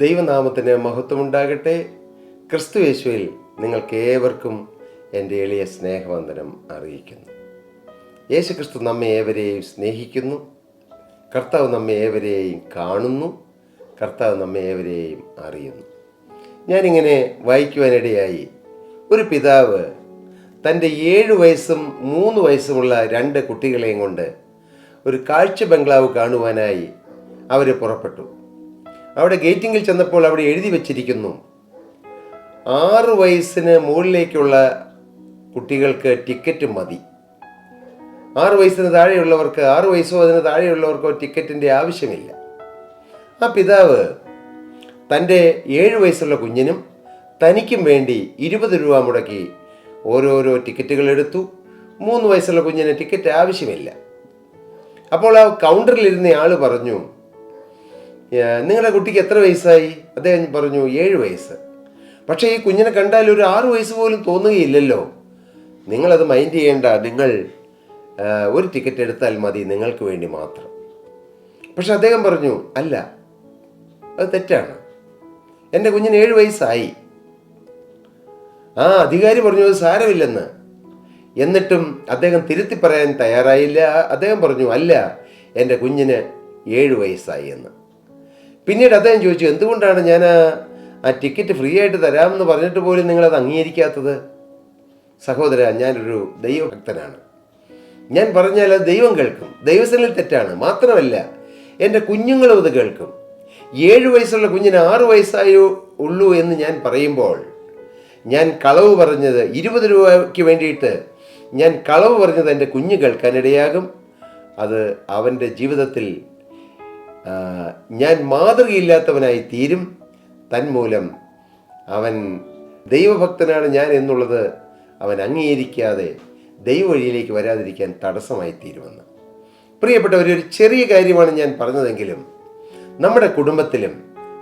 ദൈവനാമത്തിന് മഹത്വമുണ്ടാകട്ടെ. ക്രിസ്തു യേശുവിൽ നിങ്ങൾക്ക് ഏവർക്കും എൻ്റെ എളിയ സ്നേഹവന്ദനം അറിയിക്കുന്നു. യേശു ക്രിസ്തു നമ്മെ ഏവരെയും സ്നേഹിക്കുന്നു. കർത്താവ് നമ്മെ ഏവരെയും കാണുന്നു. കർത്താവ് നമ്മെ ഏവരെയും അറിയുന്നു. ഞാനിങ്ങനെ വായിക്കുവാനിടയായി, ഒരു പിതാവ് തൻ്റെ 7 വയസ്സും 3 വയസ്സുമുള്ള 2 കുട്ടികളെയും കൊണ്ട് ഒരു കാഴ്ച ബംഗ്ലാവ് കാണുവാനായി അവർ പുറപ്പെട്ടു. അവിടെ ഗേറ്റിങ്ങിൽ ചെന്നപ്പോൾ അവിടെ എഴുതി വച്ചിരിക്കുന്നു, 6 വയസ്സിന് മുകളിലേക്കുള്ള കുട്ടികൾക്ക് ടിക്കറ്റ് മതി. 6 വയസ്സിന് താഴെയുള്ളവർക്ക്, 6 വയസ്സോ അതിന് താഴെയുള്ളവർക്കോ ടിക്കറ്റിൻ്റെ ആവശ്യമില്ല. ആ പിതാവ് തൻ്റെ 7 വയസ്സുള്ള കുഞ്ഞിനും തനിക്കും വേണ്ടി 20 രൂപ മുടക്കി ഓരോരോ ടിക്കറ്റുകൾ എടുത്തു. 3 വയസ്സുള്ള കുഞ്ഞിന് ടിക്കറ്റ് ആവശ്യമില്ല. അപ്പോൾ ആ കൗണ്ടറിലിരുന്ന ആൾ പറഞ്ഞു, നിങ്ങളുടെ കുട്ടിക്ക് എത്ര വയസ്സായി? അദ്ദേഹം പറഞ്ഞു 7 വയസ്സ്. പക്ഷേ ഈ കുഞ്ഞിനെ കണ്ടാൽ ഒരു 6 വയസ്സ് പോലും തോന്നുകയില്ലല്ലോ. നിങ്ങളത് മൈൻഡ് ചെയ്യേണ്ട, നിങ്ങൾ ഒരു ടിക്കറ്റ് എടുത്താൽ മതി, നിങ്ങൾക്ക് വേണ്ടി മാത്രം. പക്ഷെ അദ്ദേഹം പറഞ്ഞു, അല്ല, അത് തെറ്റാണ്, എൻ്റെ കുഞ്ഞിന് 7 വയസ്സായി. ആ അധികാരി പറഞ്ഞു അത് സാരമില്ലെന്ന്. എന്നിട്ടും അദ്ദേഹം തിരുത്തി പറയാൻ തയ്യാറായില്ല. അദ്ദേഹം പറഞ്ഞു, അല്ല, എൻ്റെ കുഞ്ഞിന് 7 വയസ്സായി എന്ന്. പിന്നീട് അദ്ദേഹം ചോദിച്ചു, എന്തുകൊണ്ടാണ് ഞാൻ ആ ടിക്കറ്റ് ഫ്രീ ആയിട്ട് തരാമെന്ന് പറഞ്ഞിട്ട് പോലും നിങ്ങളത് അംഗീകരിക്കാത്തത്? സഹോദര, ഞാനൊരു ദൈവഭക്തനാണ്. ഞാൻ പറഞ്ഞാൽ അത് ദൈവം കേൾക്കും. ദൈവസനിൽ തെറ്റാണ്. മാത്രമല്ല, എൻ്റെ കുഞ്ഞുങ്ങളും അത് കേൾക്കും. 7 വയസ്സുള്ള കുഞ്ഞിന് 6 വയസ്സായോ ഉള്ളൂ എന്ന് ഞാൻ പറയുമ്പോൾ, ഞാൻ കളവ് പറഞ്ഞത് 20 രൂപയ്ക്ക് വേണ്ടിയിട്ട് ഞാൻ കളവ് പറഞ്ഞത് എൻ്റെ കുഞ്ഞ് കേൾക്കാനിടയാകും. അത് അവൻ്റെ ജീവിതത്തിൽ ഞാൻ മാതൃകയില്ലാത്തവനായി തീരും. തന്മൂലം അവൻ ദൈവഭക്തനാണ് ഞാൻ എന്നുള്ളത് അവൻ അംഗീകരിക്കാതെ ദൈവ വഴിയിലേക്ക് വരാതിരിക്കാൻ തടസ്സമായി തീരുമെന്ന്. പ്രിയപ്പെട്ടവർ, ഒരു ചെറിയ കാര്യമാണ് ഞാൻ പറഞ്ഞതെങ്കിലും നമ്മുടെ കുടുംബത്തിലും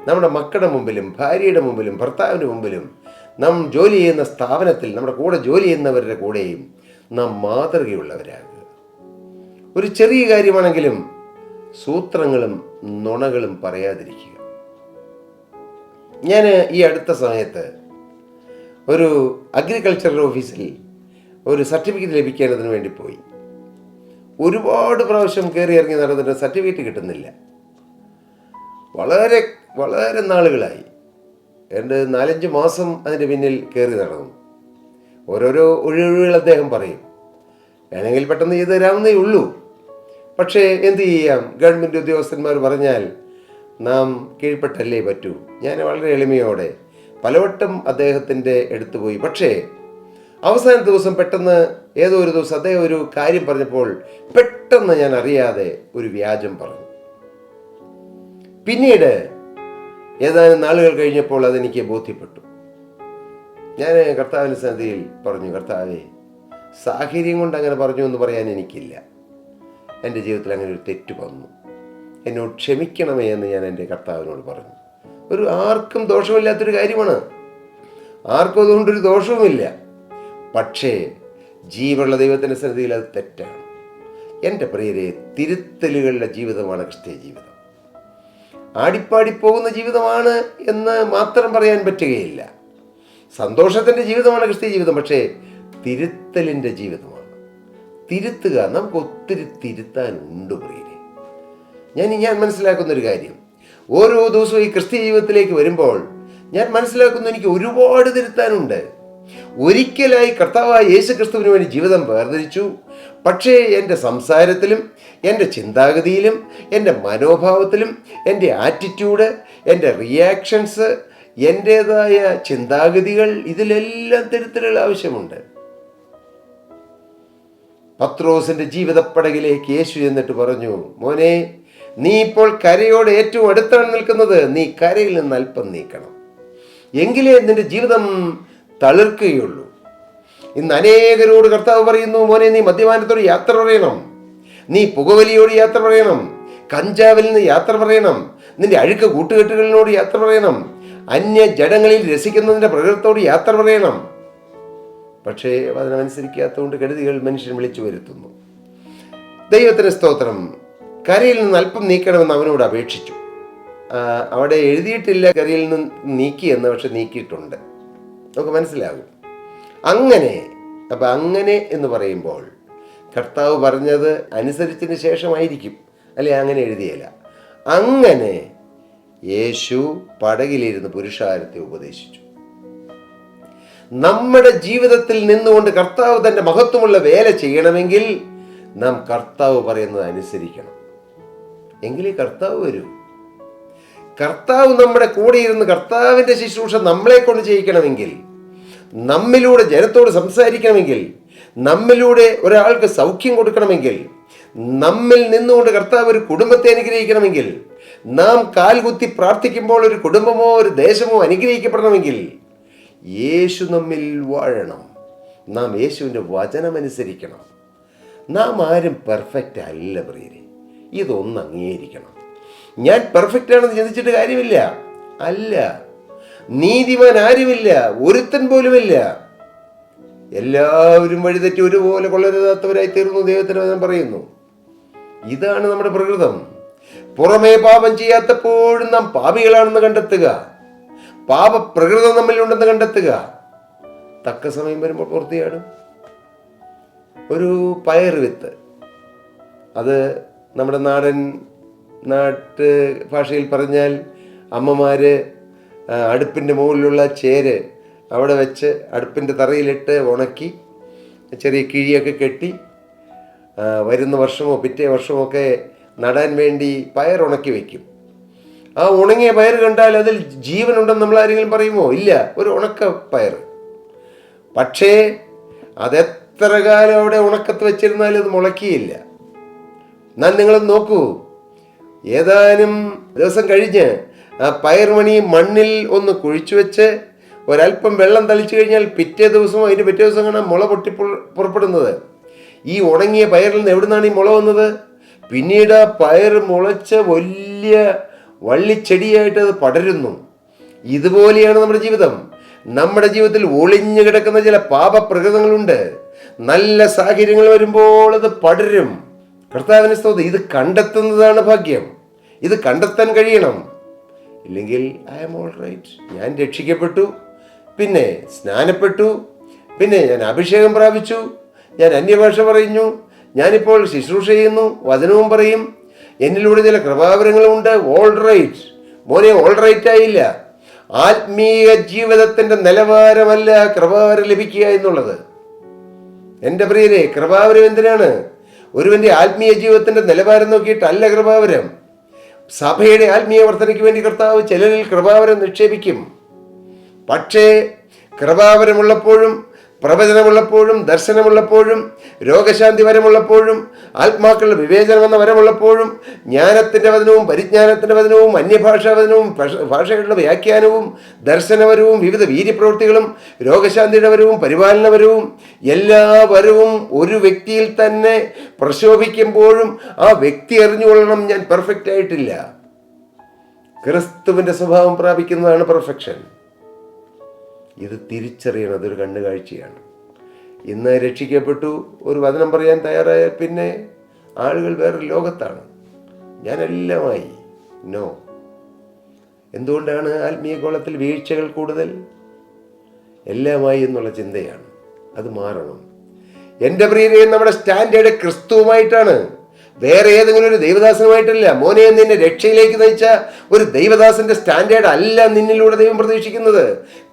നമ്മുടെ മക്കളുടെ മുമ്പിലും ഭാര്യയുടെ മുമ്പിലും ഭർത്താവിൻ്റെ മുമ്പിലും നാം ജോലി ചെയ്യുന്ന സ്ഥാപനത്തിൽ നമ്മുടെ കൂടെ ജോലി ചെയ്യുന്നവരുടെ കൂടെയും നാം മാതൃകയുള്ളവരാകുക. ഒരു ചെറിയ കാര്യമാണെങ്കിലും സൂത്രങ്ങളും നുണകളും പറയാതിരിക്കുക. ഞാൻ ഈ അടുത്ത സമയത്ത് ഒരു അഗ്രികൾച്ചറൽ ഓഫീസിൽ ഒരു സർട്ടിഫിക്കറ്റ് ലഭിക്കേണ്ടതിന് വേണ്ടി പോയി. ഒരുപാട് പ്രാവശ്യം കയറി ഇറങ്ങി നടന്നിട്ട് സർട്ടിഫിക്കറ്റ് കിട്ടുന്നില്ല. വളരെ വളരെ നാളുകളായി, 4-5 മാസം അതിൻ്റെ പിന്നിൽ കയറി നടന്നു. ഓരോരോ ഒഴിവുകൾ അദ്ദേഹം പറയും, വേണമെങ്കിൽ പെട്ടെന്ന് ചെയ്ത് തരാവുന്നേ ഉള്ളൂ. പക്ഷേ എന്ത് ചെയ്യാം, ഗവൺമെൻറ് ഉദ്യോഗസ്ഥന്മാർ പറഞ്ഞാൽ നാം കീഴ്പ്പെട്ടല്ലേ പറ്റൂ. ഞാൻ വളരെ എളിമയോടെ പലവട്ടം അദ്ദേഹത്തിൻ്റെ അടുത്ത് പോയി. പക്ഷേ അവസാന ദിവസം പെട്ടെന്ന് ഏതോ ഒരു ദിവസം അദ്ദേഹം ഒരു കാര്യം പറഞ്ഞപ്പോൾ പെട്ടെന്ന് ഞാൻ അറിയാതെ ഒരു വ്യാജം പറഞ്ഞു. പിന്നീട് ഏതാനും നാളുകൾ കഴിഞ്ഞപ്പോൾ അതെനിക്ക് ബോധ്യപ്പെട്ടു. ഞാൻ കർത്താവിൻ്റെ സന്നിധിയിൽ പറഞ്ഞു, കർത്താവേ, സാഹചര്യം കൊണ്ട് അങ്ങനെ പറഞ്ഞു എന്ന് പറയാൻ എനിക്കില്ല. എൻ്റെ ജീവിതത്തിൽ അങ്ങനെ ഒരു തെറ്റ് വന്നു, എന്നോട് ക്ഷമിക്കണമേ എന്ന് ഞാൻ എൻ്റെ കർത്താവിനോട് പറഞ്ഞു. ആർക്കും ദോഷമില്ലാത്തൊരു കാര്യമാണ്, ആർക്കും അതുകൊണ്ടൊരു ദോഷവുമില്ല. പക്ഷേ ജീവനുള്ള ദൈവത്തിൻ്റെ സന്നിധിയിൽ അത് തെറ്റാണ്. എൻ്റെ പ്രിയരെ, തിരുത്തലുകളുടെ ജീവിതമാണ് ക്രിസ്തീയ ജീവിതം. ആടിപ്പാടിപ്പോകുന്ന ജീവിതമാണ് എന്ന് മാത്രം പറയാൻ പറ്റുകയില്ല. സന്തോഷത്തിൻ്റെ ജീവിതമാണ് ക്രിസ്തീയ ജീവിതം, പക്ഷേ തിരുത്തലിൻ്റെ ജീവിതമാണ്. തിരുത്തുക, നമുക്ക് ഒത്തിരി തിരുത്താനുണ്ട് പ്രിയരെ. ഞാൻ മനസ്സിലാക്കുന്നൊരു കാര്യം, ഓരോ ദിവസവും ഈ ക്രിസ്തീയ ജീവിതത്തിലേക്ക് വരുമ്പോൾ ഞാൻ മനസ്സിലാക്കുന്നു, എനിക്ക് ഒരുപാട് തിരുത്താനുണ്ട്. ഒരിക്കലായി കർത്താവായ യേശു ക്രിസ്തുവിന് വേണ്ടി ജീവിതം വേർതിരിച്ചു. പക്ഷേ എൻ്റെ സംസാരത്തിലും എൻ്റെ ചിന്താഗതിയിലും എൻ്റെ മനോഭാവത്തിലും എൻ്റെ ആറ്റിറ്റ്യൂഡ്, എൻ്റെ റിയാക്ഷൻസ്, എൻ്റേതായ ചിന്താഗതികൾ, ഇതിലെല്ലാം തിരുത്തലുകൾ ആവശ്യമുണ്ട്. പത്രോസിൻ്റെ ജീവിതപ്പടകിലേക്ക് യേശു എന്നിട്ട് പറഞ്ഞു, മോനെ, നീ ഇപ്പോൾ കരയോട് ഏറ്റവും അടുത്താണ് നിൽക്കുന്നത്. നീ കരയിൽ നിന്ന് അല്പം നീക്കണം, എങ്കിലേ നിന്റെ ജീവിതം തളിർക്കുകയുള്ളൂ. ഇന്ന് അനേകരോട് കർത്താവ് പറയുന്നു, മോനെ, നീ മദ്യപാനത്തോട് യാത്ര പറയണം, നീ പുകവലിയോട് യാത്ര പറയണം, കഞ്ചാവിൽ നിന്ന് യാത്ര പറയണം, നിന്റെ അഴുക്ക് കൂട്ടുകെട്ടുകളിനോട് യാത്ര പറയണം, അന്യ ജഡങ്ങളിൽ രസിക്കുന്നതിൻ്റെ പ്രകൃതത്തോട് യാത്ര പറയണം. പക്ഷേ അതിനനുസരിക്കാത്തതുകൊണ്ട് കെടുതികൾ മനുഷ്യൻ വിളിച്ചു വരുത്തുന്നു. ദൈവത്തിന് സ്തോത്രം. കരയിൽ നിന്ന് അല്പം നീക്കണമെന്ന് അവനോട് അപേക്ഷിച്ചു. അവിടെ എഴുതിയിട്ടില്ല കറിയിൽ നിന്ന് നീക്കിയെന്ന്, പക്ഷെ നീക്കിയിട്ടുണ്ട്. നമുക്ക് മനസ്സിലാകും. അങ്ങനെ അപ്പം അങ്ങനെ എന്ന് പറയുമ്പോൾ കർത്താവ് പറഞ്ഞത് അനുസരിച്ചതിന് ശേഷമായിരിക്കും, അല്ലെ? അങ്ങനെ എഴുതിയല്ല. അങ്ങനെ യേശു പടകിലിരുന്ന് പുരുഷാരത്തെ ഉപദേശിച്ചു. നമ്മുടെ ജീവിതത്തിൽ നിന്നുകൊണ്ട് കർത്താവ് തൻ്റെ മഹത്വമുള്ള വേല ചെയ്യണമെങ്കിൽ നാം കർത്താവ് പറയുന്നത് അനുസരിക്കണം. എങ്കിലേ കർത്താവ് വരൂ. കർത്താവ് നമ്മുടെ കൂടെ ഇരുന്ന് കർത്താവിൻ്റെ ശുശ്രൂഷ നമ്മളെ കൊണ്ട് ചെയ്യിക്കണമെങ്കിൽ, നമ്മിലൂടെ ജനത്തോട് സംസാരിക്കണമെങ്കിൽ, നമ്മിലൂടെ ഒരാൾക്ക് സൗഖ്യം കൊടുക്കണമെങ്കിൽ, നമ്മിൽ നിന്നുകൊണ്ട് കർത്താവ് ഒരു കുടുംബത്തെ അനുഗ്രഹിക്കണമെങ്കിൽ, നാം കാൽകുത്തി പ്രാർത്ഥിക്കുമ്പോൾ ഒരു കുടുംബമോ ഒരു ദേശമോ അനുഗ്രഹിക്കപ്പെടണമെങ്കിൽ യേശു നമ്മിൽ വാഴണം. നാം യേശുവിൻ്റെ വചനമനുസരിക്കണം. നാം ആരും പെർഫെക്റ്റ് അല്ല പ്രിയരെ. ഇതൊന്ന് അംഗീകരിക്കണം. ഞാൻ പെർഫെക്റ്റ് ആണെന്ന് ചിന്തിച്ചിട്ട് കാര്യമില്ല. അല്ല, നീതിമാൻ ആരുമില്ല, ഒരുത്തൻ പോലുമില്ല. എല്ലാവരും വഴിതെറ്റി ഒരുപോലെ കൊള്ളരുതാത്തവരായി തീർന്നു ദൈവത്തിന് വചനം പറയുന്നു. ഇതാണ് നമ്മുടെ പ്രകൃതം. പുറമേ പാപം ചെയ്യാത്തപ്പോഴും നാം പാപികളാണെന്ന് കണ്ടെത്തുക, പാപപ്രകൃതം നമ്മിലുണ്ടെന്ന് കണ്ടെത്തുക. തക്ക സമയം വരുമ്പോൾ പൂർത്തിയാടും. ഒരു പയർ വിത്ത്, അത് നമ്മുടെ നാട്ട് ഭാഷയിൽ പറഞ്ഞാൽ അമ്മമാർ അടുപ്പിൻ്റെ മുകളിലുള്ള ചേര് അവിടെ വെച്ച് അടുപ്പിൻ്റെ തറയിലിട്ട് ഉണക്കി ചെറിയ കിഴിയൊക്കെ കെട്ടി വരുന്ന വർഷമോ പിറ്റേ വർഷമോ ഒക്കെ നടാൻ വേണ്ടി പയർ ഉണക്കി വയ്ക്കും. ആ ഉണങ്ങിയ പയർ കണ്ടാൽ അതിൽ ജീവനുണ്ടെന്ന് നമ്മൾ ആരെങ്കിലും പറയുമോ? ഇല്ല, ഒരു ഉണക്ക പയർ. പക്ഷേ അതെത്ര കാലം അവിടെ ഉണക്കത്ത് വെച്ചിരുന്നാലും അത് മുളക്കിയില്ല. എന്നാൽ നിങ്ങൾ നോക്കൂ, ഏതാനും ദിവസം കഴിഞ്ഞ് ആ പയർമണി മണ്ണിൽ ഒന്ന് കുഴിച്ചു വെച്ച് ഒരല്പം വെള്ളം തളിച്ചു കഴിഞ്ഞാൽ പിറ്റേ ദിവസമോ അതിൻ്റെ പിറ്റേ ദിവസം കാണാൻ മുള പൊട്ടി പുറപ്പെടുന്നത്. ഈ ഉണങ്ങിയ പയറിൽ നിന്ന് എവിടുന്നാണ് ഈ മുള വന്നത്? പിന്നീട് ആ പയർ മുളച്ച് വലിയ വള്ളിച്ചെടിയായിട്ട് അത് പടരുന്നു. ഇതുപോലെയാണ് നമ്മുടെ ജീവിതം. നമ്മുടെ ജീവിതത്തിൽ ഒളിഞ്ഞു കിടക്കുന്ന ചില പാപപ്രകൃതങ്ങളുണ്ട്. നല്ല സാഹചര്യങ്ങൾ വരുമ്പോൾ അത് പടരും. കർത്താവിനെ സ്തോത്രം. ഇത് കണ്ടെത്തുന്നതാണ് ഭാഗ്യം. ഇത് കണ്ടെത്താൻ കഴിയണം. ഇല്ലെങ്കിൽ ഐ ആം ഓൾ റൈറ്റ്, ഞാൻ രക്ഷിക്കപ്പെട്ടു, പിന്നെ സ്നാനപ്പെട്ടു, പിന്നെ ഞാൻ അഭിഷേകം പ്രാപിച്ചു, ഞാൻ അന്യഭാഷ പറയുന്നു, ഞാനിപ്പോൾ ശുശ്രൂഷ ചെയ്യുന്നു, വചനവും പറയും, എന്നിലൂടെ ചില കൃപാവരങ്ങളുണ്ട്. ഓൾ റൈറ്റ് മോനെ, ഓൾ റൈറ്റ് ആയില്ല. ആത്മീയ ജീവിതത്തിൻ്റെ നിലവാരമല്ല കൃപാവരം ലഭിക്കുക എന്നുള്ളത്. എൻ്റെ പ്രിയരെ, കൃപാവരം എന്തിനാണ്? ഒരുവന്റെ ആത്മീയ ജീവിതത്തിന്റെ നിലവാരം നോക്കിയിട്ടല്ല കൃപാവരം. സഭയുടെ ആത്മീയ വർധനയ്ക്ക് വേണ്ടി കർത്താവ് ചിലരിൽ കൃപാവരം നിക്ഷേപിക്കും. പക്ഷേ കൃപാവരമുള്ളപ്പോഴും പ്രവചനമുള്ളപ്പോഴും ദർശനമുള്ളപ്പോഴും രോഗശാന്തി വരമുള്ളപ്പോഴും ആത്മാക്കളുടെ വിവേചനം എന്ന വരമുള്ളപ്പോഴും ജ്ഞാനത്തിൻ്റെ വചനവും പരിജ്ഞാനത്തിൻ്റെ വചനവും അന്യഭാഷാ വചനവും ഭാഷകളുടെ വ്യാഖ്യാനവും ദർശനപരവും വിവിധ വീര്യപ്രവൃത്തികളും രോഗശാന്തിയുടെ വരവും പരിപാലനപരവും എല്ലാ വരവും ഒരു വ്യക്തിയിൽ തന്നെ പ്രശോഭിക്കുമ്പോഴും ആ വ്യക്തി അറിഞ്ഞുകൊള്ളണം, ഞാൻ പെർഫെക്റ്റ് ആയിട്ടില്ല. ക്രിസ്തുവിൻ്റെ സ്വഭാവം പ്രാപിക്കുന്നതാണ് പെർഫെക്ഷൻ. ഇത് തിരിച്ചറിയണം. അതൊരു കണ്ണുകാഴ്ചയാണ്. ഇന്ന് രക്ഷിക്കപ്പെട്ടു ഒരു വചനം പറയാൻ തയ്യാറായാൽ പിന്നെ ആളുകൾ വേറൊരു ലോകത്താണ്. ഞാനെല്ലാമായി. നോ. എന്തുകൊണ്ടാണ് ആത്മീയ ഗോളത്തിൽ വീഴ്ചകൾ കൂടുതൽ? എല്ലാമായി എന്നുള്ള ചിന്തയാണ്. അത് മാറണം. എൻ്റെ പ്രിയരെ, നമ്മുടെ സ്റ്റാൻഡേർഡ് ക്രിസ്തുവുമായിട്ടാണ്, വേറെ ഏതെങ്കിലും ഒരു ദൈവദാസനുമായിട്ടല്ല. മോനെ, നിന്നെ രക്ഷയിലേക്ക് നയിച്ച ഒരു ദൈവദാസന്റെ സ്റ്റാൻഡേർഡ് അല്ല നിന്നിലൂടെ ദൈവം പ്രതീക്ഷിക്കുന്നത്.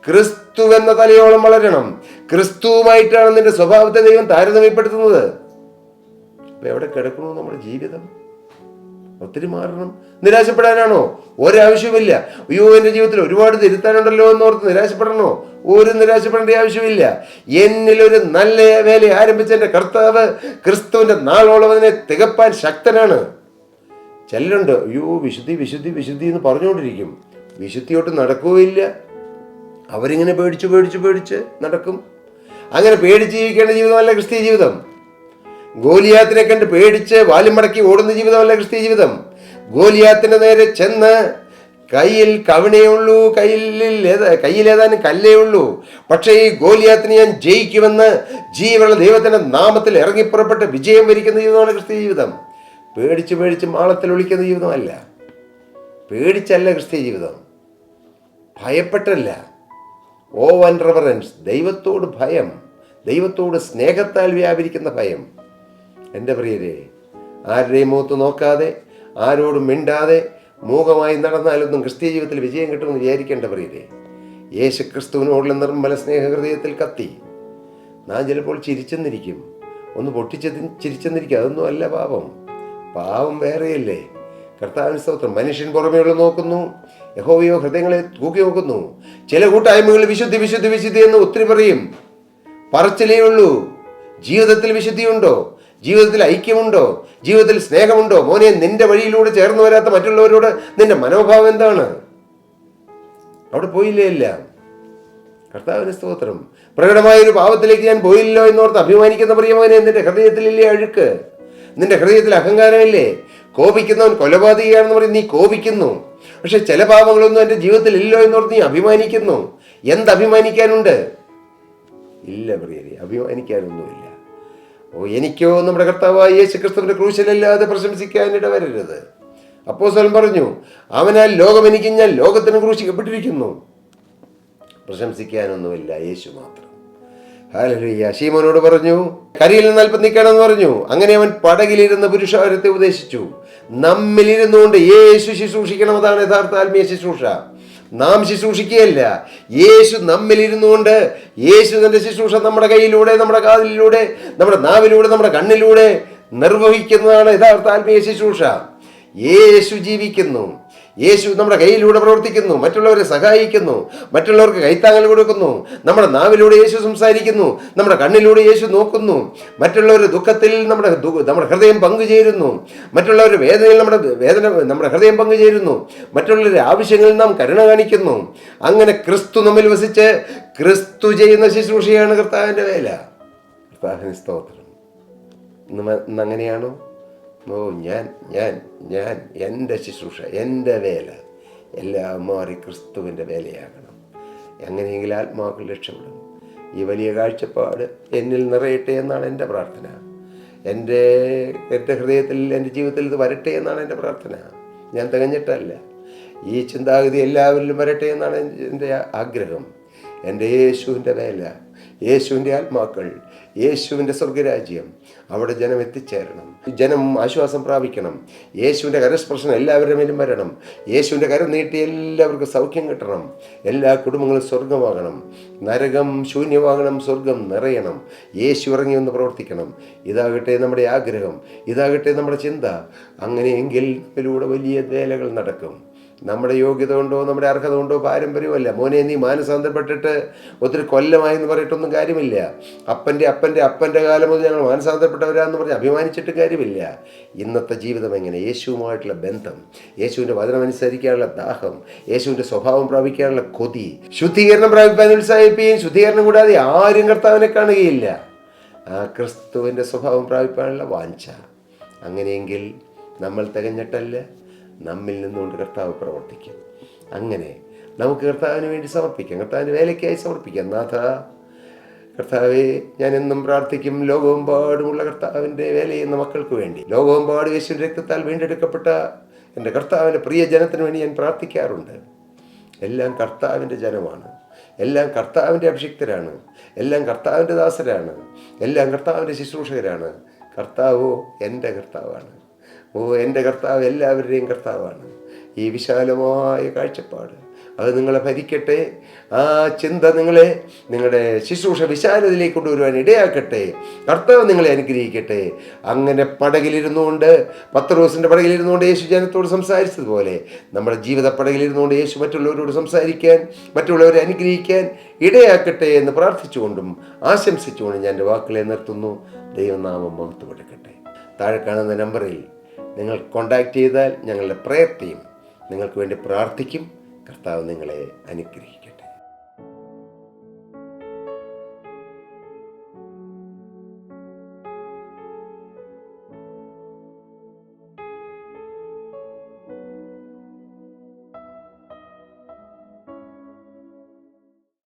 ക്രിസ്തു എന്ന തലയോളം വളരണം. ക്രിസ്തുവുമായിട്ടാണ് നിന്റെ സ്വഭാവത്തെ ദൈവം താരതമ്യപ്പെടുത്തുന്നത്. അപ്പൊ എവിടെ കിടക്കണോ നമ്മുടെ ജീവിതം? ഒത്തിരി മാറണം. നിരാശപ്പെടാനാണോ? ഒരാവശ്യവുമില്ല. അയ്യോ, എൻ്റെ ജീവിതത്തിൽ ഒരുപാട് തിരുത്താനുണ്ടല്ലോ എന്നോർത്ത് നിരാശപ്പെടണോ? ഒരു നിരാശപ്പെടേണ്ട ആവശ്യമില്ല. എന്നിലൊരു നല്ല വേല ആരംഭിച്ച എൻ്റെ കർത്താവ് ക്രിസ്തുവിൻ്റെ നാളോളം അതിനെ തികപ്പാൻ ശക്തനാണ്. ചിലരുണ്ട്, അയ്യോ വിശുദ്ധി വിശുദ്ധി വിശുദ്ധി എന്ന് പറഞ്ഞുകൊണ്ടിരിക്കും, വിശുദ്ധിയോട്ട് നടക്കുകയില്ല. അവരിങ്ങനെ പേടിച്ച് പേടിച്ച് പേടിച്ച് നടക്കും. അങ്ങനെ പേടിച്ച് ജീവിക്കേണ്ട ജീവിതമല്ല ക്രിസ്തീയ ജീവിതം. ഗോലിയാത്തിനെ കണ്ട് പേടിച്ച് വാലും മടക്കി ഓടുന്ന ജീവിതമല്ല ക്രിസ്തീയ ജീവിതം. ഗോലിയാത്തിന് നേരെ ചെന്ന് കയ്യിൽ കവിണേ ഉള്ളൂ, കയ്യിലേതാനും കല്ലേ ഉള്ളൂ, പക്ഷേ ഈ ഗോലിയാത്തിനെ ഞാൻ ജയിക്കുമെന്ന് ജീവനുള്ള ദൈവത്തിന്റെ നാമത്തിൽ ഇറങ്ങിപ്പുറപ്പെട്ട് വിജയം വരിക്കുന്ന ജീവിതമാണ് ക്രിസ്തീയ ജീവിതം. പേടിച്ച് പേടിച്ച് മാളത്തിൽ ഒളിക്കുന്ന ജീവിതമല്ല. പേടിച്ചല്ല ക്രിസ്തീയ ജീവിതം, ഭയപ്പെട്ടല്ല. ഓ വൻ റെവറൻസ്, ദൈവത്തോട് ഭയം, ദൈവത്തോട് സ്നേഹത്താൽ വ്യാപരിക്കുന്ന ഭയം. എൻ്റെ പ്രിയരെ, ആരുടെയും മുഖത്ത് നോക്കാതെ ആരോടും മിണ്ടാതെ മൂകമായി നടന്നാലൊന്നും ക്രിസ്തീയ ജീവിതത്തിൽ വിജയം കിട്ടുമെന്ന് വിചാരിക്കേണ്ട പ്രിയരെ. യേശു ക്രിസ്തുവിനോടുള്ള നിർമ്മല സ്നേഹഹൃദയത്തിൽ കത്തി നാം ചിലപ്പോൾ ചിരിച്ചെന്നിരിക്കും, ഒന്ന് ചിരിച്ചെന്നിരിക്കും. അതൊന്നും അല്ല പാപം. പാപം വേറെയല്ലേ. കർത്താവിന് സ്തോത്രം. മനുഷ്യൻ പുറമേയുള്ള നോക്കുന്നു, യഹോവയോ ഹൃദയങ്ങളെ തൂക്കി നോക്കുന്നു. ചില കൂട്ടായ്മകൾ വിശുദ്ധി വിശുദ്ധി വിശുദ്ധി എന്ന് ഒത്തിരി പറയും, പറച്ചിലേ ഉള്ളൂ. ജീവിതത്തിൽ വിശുദ്ധിയുണ്ടോ? ജീവിതത്തിൽ ഐക്യമുണ്ടോ? ജീവിതത്തിൽ സ്നേഹമുണ്ടോ? മോനെ, നിന്റെ വഴിയിലൂടെ ചേർന്ന് വരാത്ത മറ്റുള്ളവരോട് നിന്റെ മനോഭാവം എന്താണ്? അവിടെ പോയില്ലേ എല്ലാം. കർത്താവിന് സ്തോത്രം. പ്രകടമായൊരു പാപത്തിലേക്ക് ഞാൻ പോയില്ലോ എന്നോർത്ത് അഭിമാനിക്കുന്ന പ്രിയമകനെ, നിന്റെ ഹൃദയത്തിലില്ലേ അഴുക്ക്? നിന്റെ ഹൃദയത്തിൽ അഹങ്കാരമില്ലേ? കോപിക്കുന്നവൻ കൊലപാതകയാണെന്ന് പറയും, നീ കോപിക്കുന്നു. പക്ഷെ ചില പാപങ്ങളൊന്നും എൻ്റെ ജീവിതത്തിൽ ഇല്ലോ എന്നോർത്ത് നീ അഭിമാനിക്കുന്നു. എന്തഭിമാനിക്കാനുണ്ട്? ഇല്ല പ്രിയരെ, അഭിമാനിക്കാനൊന്നുമില്ല. എനിക്കോ നമ്മുടെ കർത്താവായ യേശു ക്രിസ്തുവിന്റെ ക്രൂശിലല്ലാതെ പ്രശംസിക്കാൻ ഇടവരരുത്. അപ്പോസ്തലൻ പറഞ്ഞു, അവനാൽ ലോകം എനിക്കും ഞാൻ ലോകത്തിന് ക്രൂശിക്കപ്പെട്ടിരിക്കുന്നു. പ്രശംസിക്കാനൊന്നുമില്ല, യേശു മാത്രം. ഹല്ലേലൂയ. ശീമോനോട് പറഞ്ഞു, കരയിൽ നിന്ന് അല്പം നിൽക്കണമെന്ന് പറഞ്ഞു. അങ്ങനെ അവൻ പടകിലിരുന്ന് പുരുഷാരത്തെ ഉപദേശിച്ചു. നമ്മിലിരുന്നുകൊണ്ട് യേശു ശുശ്രൂഷിക്കണം. അതാണ് യഥാർത്ഥ ആത്മീയ ശുശ്രൂഷ. നാം ശുശ്രൂഷിക്കുകയല്ല, യേശു നമ്മിലിരുന്നുകൊണ്ട് യേശു തൻ്റെ ശുശ്രൂഷ നമ്മുടെ കയ്യിലൂടെ, നമ്മുടെ കാതിലൂടെ, നമ്മുടെ നാവിലൂടെ, നമ്മുടെ കണ്ണിലൂടെ നിർവഹിക്കുന്നതാണ് യഥാർത്ഥ ആത്മീയ ശുശ്രൂഷ. യേശു ജീവിക്കുന്നു, യേശു നമ്മുടെ കയ്യിലൂടെ പ്രവർത്തിക്കുന്നു, മറ്റുള്ളവരെ സഹായിക്കുന്നു, മറ്റുള്ളവർക്ക് കൈത്താങ്ങൽ കൊടുക്കുന്നു. നമ്മുടെ നാവിലൂടെ യേശു സംസാരിക്കുന്നു, നമ്മുടെ കണ്ണിലൂടെ യേശു നോക്കുന്നു, മറ്റുള്ളവരുടെ ദുഃഖത്തിൽ നമ്മുടെ ഹൃദയം പങ്കുചേരുന്നു, മറ്റുള്ളവരുടെ വേദനയിൽ നമ്മുടെ ഹൃദയം പങ്കുചേരുന്നു, മറ്റുള്ളവരുടെ ആവശ്യങ്ങളിൽ നാം കരുണ കാണിക്കുന്നു. അങ്ങനെ ക്രിസ്തു നമ്മിൽ വസിച്ച് ക്രിസ്തു ചെയ്യുന്ന ശുശ്രൂഷയാണ് കർത്താവിൻ്റെ വേല. കർത്താവിന് സ്തോത്രം. ഇന്ന് അങ്ങനെയാണോ? ഞാൻ എൻ്റെ ശുശ്രൂഷ, എൻ്റെ വേല എല്ലാം മാറി ക്രിസ്തുവിൻ്റെ വേലയാകണം. എങ്ങനെയെങ്കിലും ആത്മാക്കൾ രക്ഷപ്പെടും. ഈ വലിയ കാഴ്ചപ്പാട് എന്നിൽ നിറയട്ടെ എന്നാണ് എൻ്റെ പ്രാർത്ഥന. എൻ്റെ ഹൃദയത്തിൽ, എൻ്റെ ജീവിതത്തിൽ ഇത് വരട്ടെ എന്നാണ് എൻ്റെ പ്രാർത്ഥന. ഞാൻ തികഞ്ഞിട്ടല്ല. ഈ ചിന്താഗതി എല്ലാവരിലും വരട്ടെ എന്നാണ് എൻ്റെ ആഗ്രഹം. എൻ്റെ യേശുവിൻ്റെ വേല, യേശുവിൻ്റെ ആത്മാക്കൾ, യേശുവിൻ്റെ സ്വർഗരാജ്യം, അവിടെ ജനം എത്തിച്ചേരണം, ജനം ആശ്വാസം പ്രാപിക്കണം. യേശുവിൻ്റെ കരസ്പർശനം എല്ലാവരുടെ മേലും വരണം. യേശുവിൻ്റെ കരം നീട്ടി എല്ലാവർക്കും സൗഖ്യം കിട്ടണം. എല്ലാ കുടുംബങ്ങളും സ്വർഗമാകണം, നരകം ശൂന്യമാകണം, സ്വർഗം നിറയണം. യേശു ഇറങ്ങി ഒന്ന് പ്രവർത്തിക്കണം. ഇതാകട്ടെ നമ്മുടെ ആഗ്രഹം, ഇതാകട്ടെ നമ്മുടെ ചിന്ത. അങ്ങനെയെങ്കിൽ ഇതിലൂടെ വലിയ വേലകൾ നടക്കും. നമ്മുടെ യോഗ്യത കൊണ്ടോ നമ്മുടെ അർഹത കൊണ്ടോ പാരമ്പര്യമല്ല. മോനെ, നീ മാനസാന്തരപ്പെട്ടിട്ട് ഒത്തിരി കൊല്ലമായി എന്ന് പറഞ്ഞിട്ടൊന്നും കാര്യമില്ല. അപ്പൻ്റെ കാലം മുതൽ ഞങ്ങൾ മാനസാന്തരപ്പെട്ടവരാന്ന് പറഞ്ഞ് അഭിമാനിച്ചിട്ട് കാര്യമില്ല. ഇന്നത്തെ ജീവിതം എങ്ങനെ? യേശുവുമായിട്ടുള്ള ബന്ധം, യേശുവിൻ്റെ വചനമനുസരിക്കാനുള്ള ദാഹം, യേശുവിൻ്റെ സ്വഭാവം പ്രാപിക്കാനുള്ള കൊതി, ശുദ്ധീകരണം പ്രാപിക്കാൻ ഉത്സാഹിപ്പിക്കുകയും ശുദ്ധീകരണം കൂടാതെ ആരും കർത്താവിനെ കാണുകയില്ല. ആ ക്രിസ്തുവിൻ്റെ സ്വഭാവം പ്രാപിക്കാനുള്ള വാഞ്ച. അങ്ങനെയെങ്കിൽ നമ്മൾ തികഞ്ഞിട്ടല്ല, നമ്മിൽ നിന്നുകൊണ്ട് കർത്താവ് പ്രവർത്തിക്കും. അങ്ങനെ നമുക്ക് കർത്താവിന് വേണ്ടി സമർപ്പിക്കാം, കർത്താവിൻ്റെ വേലയ്ക്കായി സമർപ്പിക്കാം. നാഥ കർത്താവെ, ഞാൻ എന്നും പ്രാർത്ഥിക്കും ലോകമെമ്പാടുമുള്ള കർത്താവിൻ്റെ വേല ചെയ്യുന്ന മക്കൾക്ക് വേണ്ടി. ലോകമെമ്പാടും യേശുവിൻ്റെ രക്തത്താൽ വീണ്ടെടുക്കപ്പെട്ട എൻ്റെ കർത്താവിൻ്റെ പ്രിയ ജനത്തിന് വേണ്ടി ഞാൻ പ്രാർത്ഥിക്കാറുണ്ട്. എല്ലാം കർത്താവിൻ്റെ ജനമാണ്, എല്ലാം കർത്താവിൻ്റെ അഭിഷിക്തരാണ്, എല്ലാം കർത്താവിൻ്റെ ദാസരാണ്, എല്ലാം കർത്താവിൻ്റെ ശുശ്രൂഷകരാണ്. കർത്താവോ എൻ്റെ കർത്താവാണ്. എൻ്റെ കർത്താവ് എല്ലാവരുടെയും കർത്താവാണ്. ഈ വിശാലമായ കാഴ്ചപ്പാട് അത് നിങ്ങളെ ഭരിക്കട്ടെ. ആ ചിന്ത നിങ്ങളുടെ ശുശ്രൂഷ വിശാലതയിലേക്ക് കൊണ്ടുവരുവാൻ ഇടയാക്കട്ടെ. കർത്താവ് നിങ്ങളെ അനുഗ്രഹിക്കട്ടെ. അങ്ങനെ പടകിലിരുന്നുകൊണ്ട്, പത്രോസിൻ്റെ പടകിലിരുന്നുകൊണ്ട് യേശു ജനത്തോട് സംസാരിച്ചതുപോലെ നമ്മുടെ ജീവിത പടകിലിരുന്നുകൊണ്ട് യേശു മറ്റുള്ളവരോട് സംസാരിക്കാൻ, മറ്റുള്ളവരെ അനുഗ്രഹിക്കാൻ ഇടയാക്കട്ടെ എന്ന് പ്രാർത്ഥിച്ചുകൊണ്ടും ആശംസിച്ചുകൊണ്ടും ഞാൻ എൻ്റെ വാക്കുകളെ നിർത്തുന്നു. ദൈവനാമം മഹത്വപ്പെടുക്കട്ടെ. താഴെ കാണുന്ന നമ്പറിൽ നിങ്ങൾ കോൺടാക്റ്റ് ചെയ്താൽ ഞങ്ങളുടെ പ്രയർ ടീം നിങ്ങൾക്ക് വേണ്ടി പ്രാർത്ഥിക്കും. കർത്താവ് നിങ്ങളെ അനുഗ്രഹിക്കും.